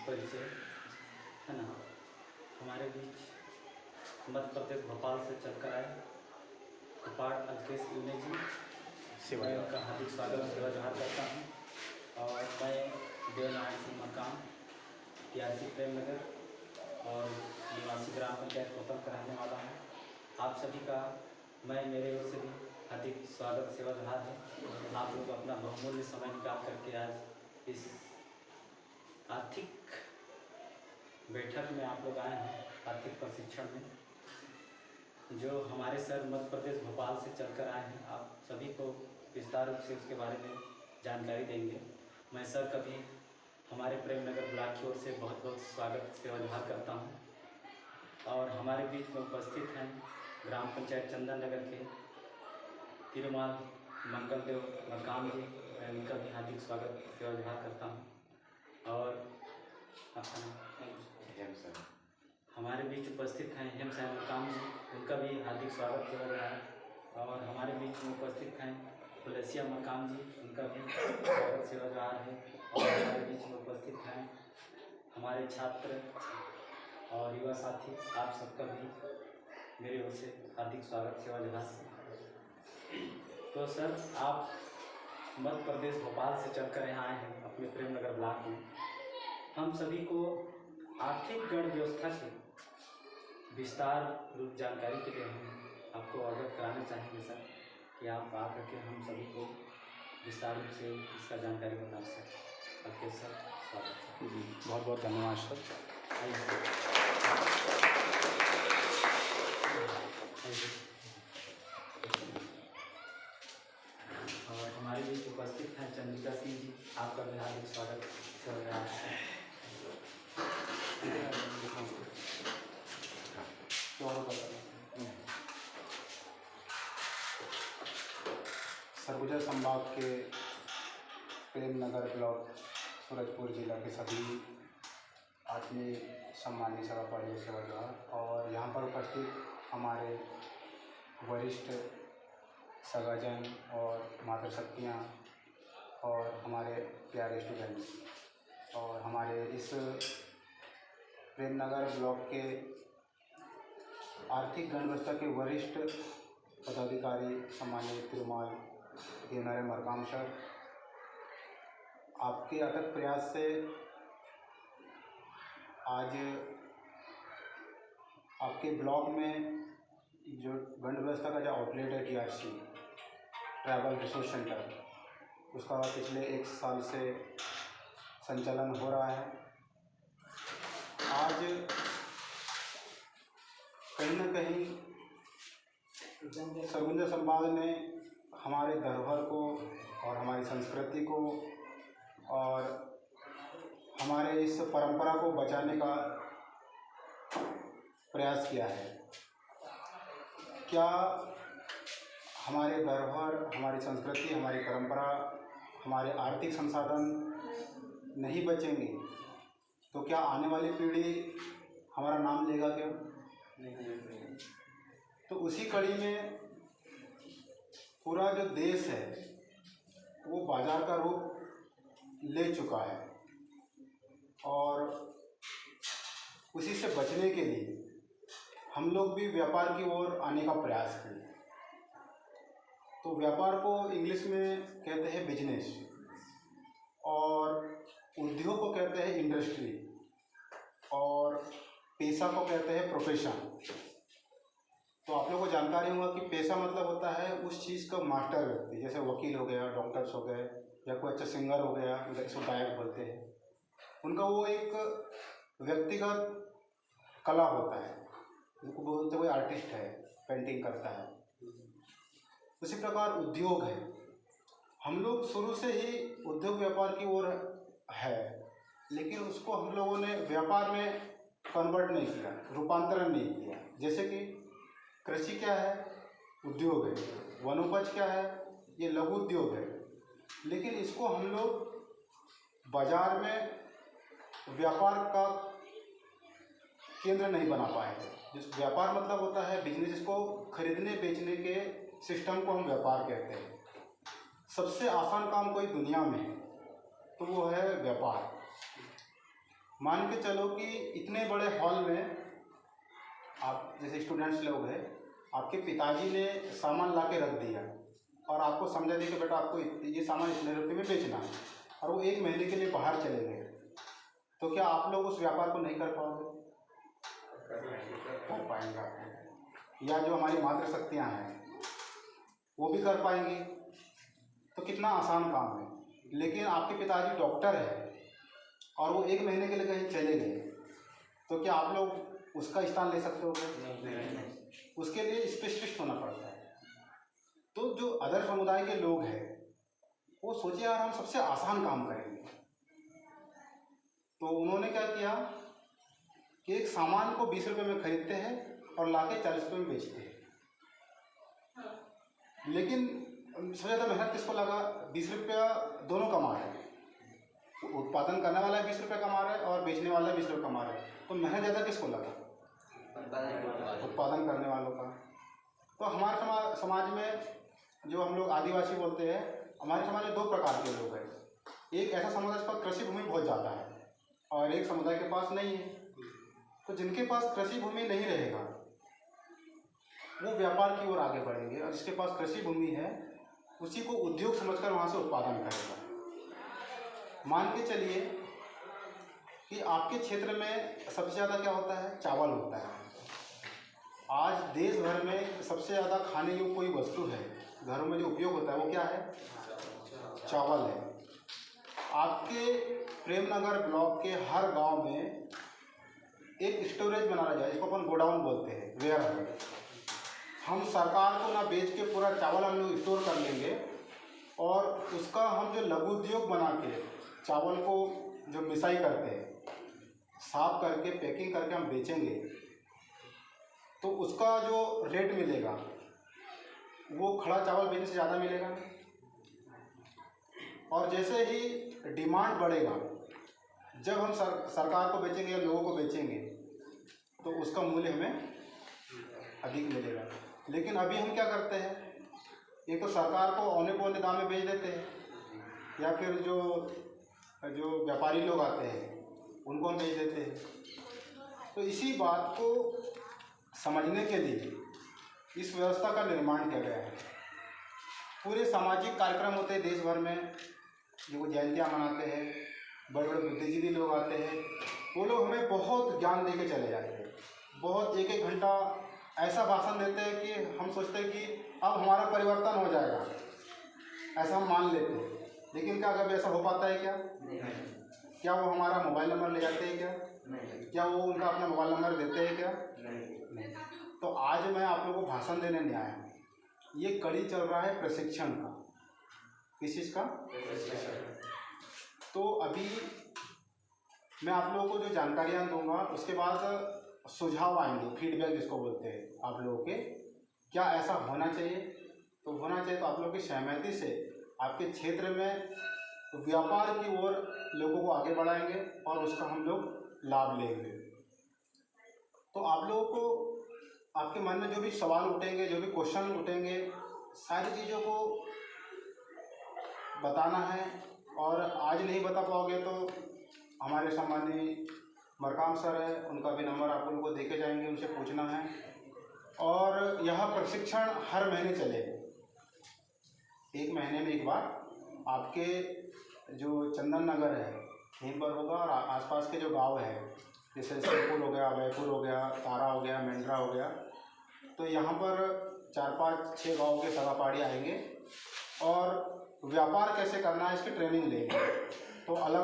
परिचय है ना। हमारे बीच मध्य प्रदेश भोपाल से चलकर आए कुपाट अल्केश यूने जी, मैं उनका हार्दिक स्वागत सेवा जोहार करता हूँ। और मैं देवनारायण सिंह मकाम TRC प्रेम नगर और निवासी ग्राम पंचायत कोतल का रहने वाला हूँ। आप सभी का मैं मेरे ओर से भी हार्दिक स्वागत सेवा जोहार है। आप लोग अपना बहुमूल्य समय निकाल करके आज इस आर्थिक बैठक में आप लोग आए हैं, आर्थिक प्रशिक्षण में जो हमारे शहर मध्य प्रदेश भोपाल से चलकर आए हैं। आप सभी को विस्तार रूप से उसके बारे में जानकारी देंगे। मैं सर कभी हमारे प्रेम नगर ब्लॉक की ओर से बहुत बहुत स्वागत सेवा जोहार करता हूं। और हमारे बीच में उपस्थित हैं ग्राम पंचायत चंदन नगर के तिरुमाल मंगल देव मकाम जी, मैं उनका भी हार्दिक स्वागत सेवा जोहार करता हूँ। और हमारे बीच उपस्थित हैं हेम साहब मकाम जी, उनका भी हार्दिक स्वागत सेवा जोहार। और हमारे बीच में उपस्थित हैं तुलसिया मकाम जी, उनका भी स्वागत सेवा जोहार है। और हमारे बीच में उपस्थित हैं हमारे छात्र और युवा साथी, आप सबका भी मेरे ओर से हार्दिक स्वागत सेवा जोहार। तो सर, आप मध्य प्रदेश भोपाल से चलकर यहाँ आए हैं अपने प्रेम नगर ब्लॉक में। हम सभी को आर्थिक गण व्यवस्था की विस्तार रूप जानकारी के लिए हम आपको अवगत कराना चाहेंगे सर, कि आप आ करके हम सभी को विस्तार रूप से इसका जानकारी बता सकें। ओके सर, स्वागत है जी, बहुत बहुत धन्यवाद सर। और हमारे बीच उपस्थित हैं चंद्रिका सिंह जी, आपका भी हार्दिक स्वागत कर रहा है। सरगुजा संभाग के प्रेम नगर ब्लॉक सूरजपुर जिला के सभी आत्मीय सम्मानीय सभापति सेवा जोहार। और यहाँ पर उपस्थित हमारे वरिष्ठ सगाजन और मातृशक्तियाँ और हमारे प्यारे स्टूडेंट्स और हमारे इस प्रेम नगर ब्लॉक के आर्थिक गण व्यवस्था के वरिष्ठ पदाधिकारी सम्मानीय तिरुमाल देवनारायण मरकाम सर, आपके अथक प्रयास से आज आपके ब्लॉक में जो गण व्यवस्था का जो आउटलेट है TRC ट्राइबल रिसोर्स सेंटर, उसका पिछले 1 साल से संचालन हो रहा है। आज कहीं न कहीं सरगुजा संभाग ने हमारे धरोहर को और हमारी संस्कृति को और हमारे इस परंपरा को बचाने का प्रयास किया है। क्या हमारे धरोहर, हमारी संस्कृति, हमारी परंपरा, हमारे आर्थिक संसाधन नहीं बचेंगे तो क्या आने वाली पीढ़ी हमारा नाम लेगा क्यों? नहीं। तो उसी कड़ी में पूरा जो देश है वो बाजार का रूप ले चुका है और उसी से बचने के लिए हम लोग भी व्यापार की ओर आने का प्रयास करें। तो व्यापार को इंग्लिश में कहते हैं बिजनेस और उद्योग को कहते हैं इंडस्ट्री और पेशा को कहते हैं प्रोफेशन। तो आप लोगों को जानकारी होगा कि पेशा मतलब होता है उस चीज़ का मास्टर व्यक्ति, जैसे वकील हो गया, डॉक्टर्स हो गए या कोई अच्छा सिंगर हो गया, इसको गायक बोलते हैं। उनका वो एक व्यक्तिगत कला होता है, उनको बोलते कोई आर्टिस्ट है, पेंटिंग करता है। उसी प्रकार उद्योग है। हम लोग शुरू से ही उद्योग व्यापार की ओर है, लेकिन उसको हम लोगों ने व्यापार में कन्वर्ट नहीं किया, रूपांतरण नहीं किया। जैसे कि कृषि क्या है? उद्योग है। वनोपज क्या है? ये लघु उद्योग है। लेकिन इसको हम लोग बाजार में व्यापार का केंद्र नहीं बना पाए। जिस व्यापार मतलब होता है बिजनेस, जिसको खरीदने बेचने के सिस्टम को हम व्यापार कहते हैं। सबसे आसान काम कोई दुनिया में है तो वो है व्यापार। मान के चलो कि इतने बड़े हॉल में आप जैसे स्टूडेंट्स लोग हैं, आपके पिताजी ने सामान ला के रख दिया और आपको समझा दिया कि बेटा आपको ये सामान इतने रुपये में बेचना है, और वो 1 महीने के लिए बाहर चले गए, तो क्या आप लोग उस व्यापार को नहीं कर पाओगे? कर पाएंगे आप। या जो हमारी मातृ शक्तियाँ हैं वो भी कर पाएंगी। तो कितना आसान काम है। लेकिन आपके पिताजी डॉक्टर है और वो 1 महीने के लिए कहीं चले गए, तो क्या आप लोग उसका स्थान ले सकते हो? नहीं। उसके लिए स्पेशलिस्ट होना पड़ता है। तो जो अदर समुदाय के लोग हैं वो सोचे यार हम सबसे आसान काम करेंगे, तो उन्होंने क्या किया कि एक सामान को 20 रुपये में खरीदते हैं और लाके 40 रुपये में बेचते हैं। लेकिन सबसे ज़्यादा मेहनत किसको लगा? 20 रुपया दोनों कमा रहे हैं, उत्पादन करने वाला 20 रुपये कमा रहा है और बेचने वाला 20 रुपये कमा रहा है, तो मेहनत ज़्यादा किसको लगा? उत्पादन करने वालों का। तो हमारे समाज में जो हम लोग आदिवासी बोलते हैं, हमारे समाज में 2 प्रकार के लोग हैं। एक ऐसा समुदाय जिस पर कृषि भूमि बहुत ज़्यादा है और एक समुदाय के पास नहीं है। तो जिनके पास कृषि भूमि नहीं रहेगा वो व्यापार की ओर आगे बढ़ेंगे, और जिसके पास कृषि भूमि है उसी को उद्योग समझकर वहाँ से उत्पादन करेगा। मान के चलिए कि आपके क्षेत्र में सबसे ज़्यादा क्या होता है? चावल होता है। आज देश भर में सबसे ज़्यादा खाने योग्य कोई वस्तु है, घरों में जो उपयोग होता है वो क्या है? चावल है। आपके प्रेमनगर ब्लॉक के हर गांव में एक स्टोरेज बनाया जाए, जिसको अपन गोडाउन बोलते हैं, वेयर हाउस। हम सरकार को ना बेच के पूरा चावल हम लोग स्टोर कर लेंगे और उसका हम जो लघु उद्योग बना के चावल को जो मिसाई करते हैं, साफ करके पैकिंग करके हम बेचेंगे, तो उसका जो रेट मिलेगा वो खड़ा चावल बेचने से ज़्यादा मिलेगा। और जैसे ही डिमांड बढ़ेगा, जब हम सरकार को बेचेंगे या लोगों को बेचेंगे, तो उसका मूल्य हमें अधिक मिलेगा। लेकिन अभी हम क्या करते हैं? एक तो सरकार को औने पौने दाम में बेच देते हैं, या फिर जो व्यापारी लोग आते हैं उनको हम बेच देते हैं। तो इसी बात को समझने के लिए इस व्यवस्था का निर्माण किया गया है। पूरे सामाजिक कार्यक्रम होते हैं देश भर में, जो जयंतियाँ मनाते हैं, बड़े बड़े बुद्धिजीवी लोग आते हैं, वो लोग हमें बहुत ज्ञान दे के चले जाते हैं। बहुत 1-1 घंटा ऐसा भाषण देते हैं कि हम सोचते हैं कि अब हमारा परिवर्तन हो जाएगा, ऐसा हम मान लेते हैं। लेकिन क्या कभी ऐसा हो पाता है क्या? नहीं। क्या वो हमारा मोबाइल नंबर ले जाते हैं क्या? नहीं। क्या वो उनका अपना मोबाइल नंबर देते हैं क्या? नहीं। तो आज मैं आप लोगों को भाषण देने नहीं आया हूँ। ये कड़ी चल रहा है प्रशिक्षण का। किस चीज़ का? तो अभी मैं आप लोगों को जो जानकारियाँ दूंगा, उसके बाद सुझाव आएंगे, फीडबैक जिसको बोलते हैं, आप लोगों के क्या ऐसा होना चाहिए। तो होना चाहिए तो आप लोगों की सहमति से आपके क्षेत्र में व्यापार की ओर लोगों को आगे बढ़ाएंगे और उसका हम लोग लाभ लेंगे। तो आप लोगों को आपके मन में जो भी सवाल उठेंगे, जो भी क्वेश्चन उठेंगे, सारी चीज़ों को बताना है। और आज नहीं बता पाओगे तो हमारे सम्मानीय मरकाम सर है, उनका भी नंबर आप लोगों को देके जाएंगे, उनसे पूछना है। और यह प्रशिक्षण हर महीने चलेगा, 1 महीने में एक बार आपके जो चंदन नगर है यहीं पर होगा, और आसपास के जो गांव है जैसे सिरपुर हो गया, अभयपुर हो गया, तारा हो गया, मेंढरा हो गया, तो यहाँ पर 4-5-6 गाँव के सगापाड़ी आएंगे और व्यापार कैसे करना है इसकी ट्रेनिंग लेंगे। तो अलग